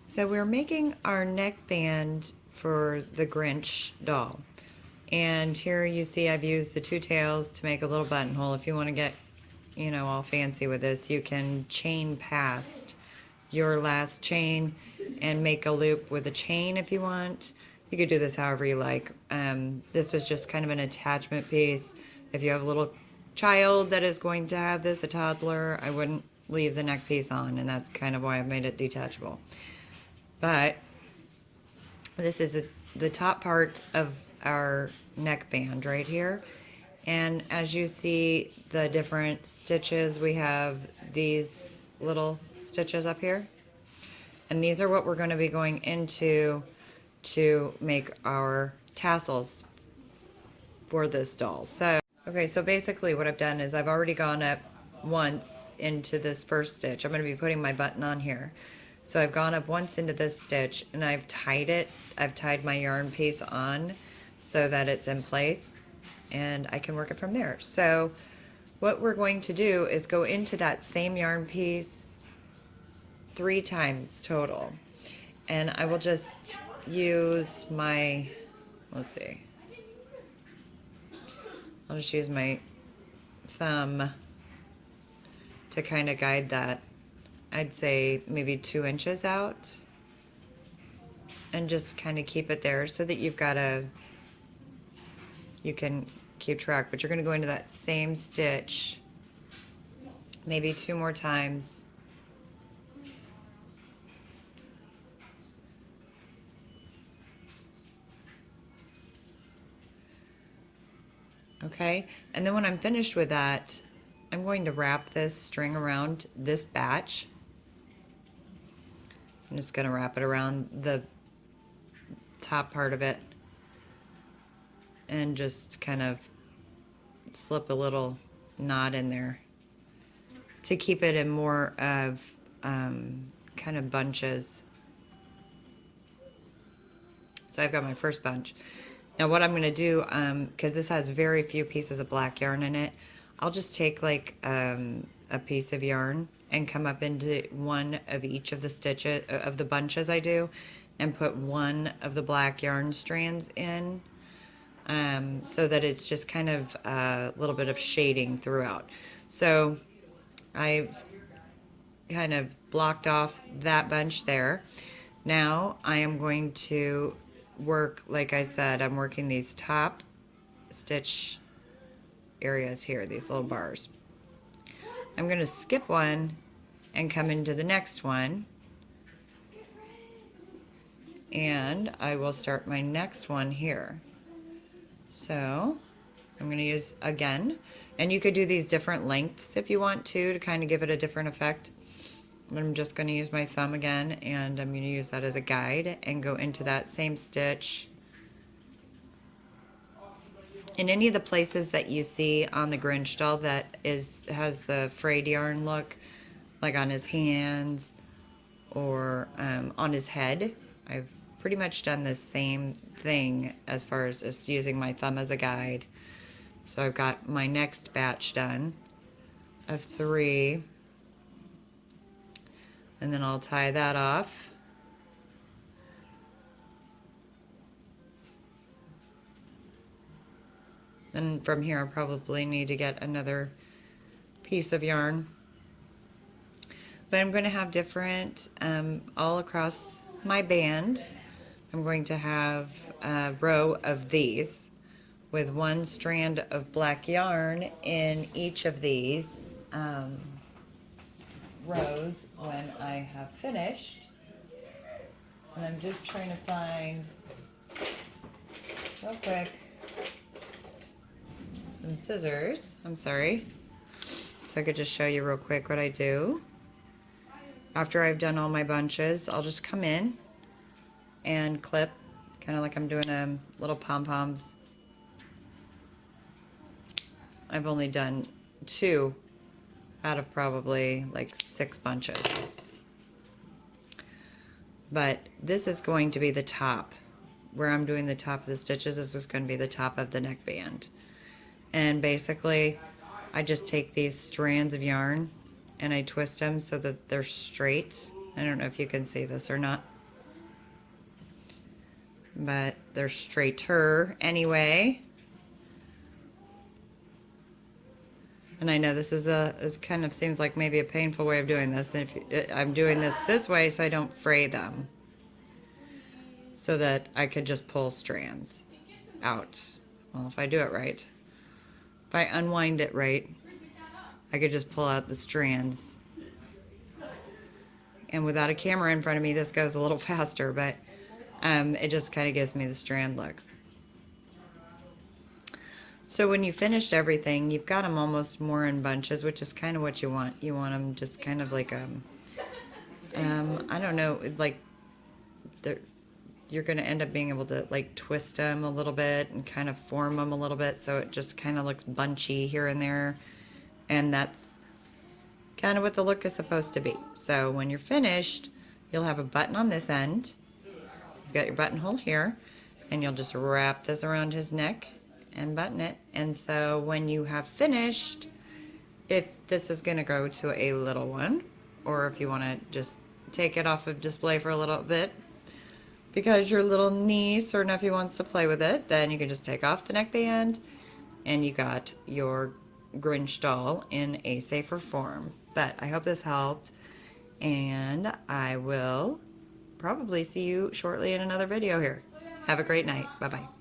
So we're making our neckband for the Grinch doll. And here you see I've used the two tails to make a little buttonhole. If you want to get, all fancy with this, you can chain past your last chain and make a loop with a chain if you want. You could do this however you like. This was just kind of an attachment piece. If you have a little child that is going to have this, a toddler, I wouldn't leave the neck piece on, and that's kind of why I've made it detachable. But this is the top part of our neckband right here. And as you see the different stitches, we have these little stitches up here. And these are what we're going to be going into to make our tassels for this doll. So, okay, so basically what I've done is I've already gone up once into this first stitch. I'm going to be putting my button on here. So I've gone up once into this stitch and I've tied it. I've tied my yarn piece on so that it's in place and I can work it from there. So what we're going to do is go into that same yarn piece 3 times total. And I will just use my, let's see, I'll just use my thumb to kind of guide that. I'd say maybe 2 inches out, and just kind of keep it there so that you can keep track. But you're going to go into that same stitch maybe 2 more times. Okay, and then when I'm finished with that, I'm going to wrap this string around this batch. I'm just going to wrap it around the top part of it and just kind of slip a little knot in there to keep it in more of kind of bunches. So I've got my first bunch. Now what I'm going to do, because this has very few pieces of black yarn in it, I'll just take like a piece of yarn and come up into one of each of the stitches of the bunches I do and put one of the black yarn strands in, so that it's just kind of a little bit of shading throughout. So I've kind of blocked off that bunch there. Now I am going to work, like I said, I'm working these top stitch areas here, these little bars. I'm going to skip one and come into the next one, and I will start my next one here. So I'm going to use again, and you could do these different lengths if you want to kind of give it a different effect. I'm just going to use my thumb again, and I'm going to use that as a guide and go into that same stitch. In any of the places that you see on the Grinch doll that has the frayed yarn look, like on his hands or on his head, I've pretty much done the same thing as far as just using my thumb as a guide. So I've got my next batch done of 3, and then I'll tie that off. And from here I probably need to get another piece of yarn. But I'm going to have different, all across my band, I'm going to have a row of these with 1 strand of black yarn in each of these rows when I have finished. And I'm just trying to find, real quick, some scissors. I'm sorry. So I could just show you real quick what I do. After I've done all my bunches, I'll just come in and clip, kind of like I'm doing little pom-poms. I've only done 2 out of probably like 6 bunches. But this is going to be the top. Where I'm doing the top of the stitches, this is going to be the top of the neckband. And basically, I just take these strands of yarn and I twist them so that they're straight. I don't know if you can see this or not. but they're straighter anyway. And I know this kind of seems like maybe a painful way of doing this. And I'm doing this way so I don't fray them, so that I could just pull strands out. Well, if I do it right, if I unwind it right, I could just pull out the strands. And without a camera in front of me, this goes a little faster, but it just kind of gives me the strand look. So when you finished everything, you've got them almost more in bunches, which is kind of what you want. You want them just kind of like, I don't know, like you're going to end up being able to like twist them a little bit and kind of form them a little bit, so it just kind of looks bunchy here and there. And that's kind of what the look is supposed to be. So when you're finished, you'll have a button on this end. You've got your buttonhole here, and you'll just wrap this around his neck and button it. And so when you have finished, if this is going to go to a little one, or if you want to just take it off of display for a little bit because your little niece or nephew wants to play with it, then you can just take off the neckband and you got your Grinch doll in a safer form. But I hope this helped, and I will probably see you shortly in another video here. Have a great night. Bye-bye.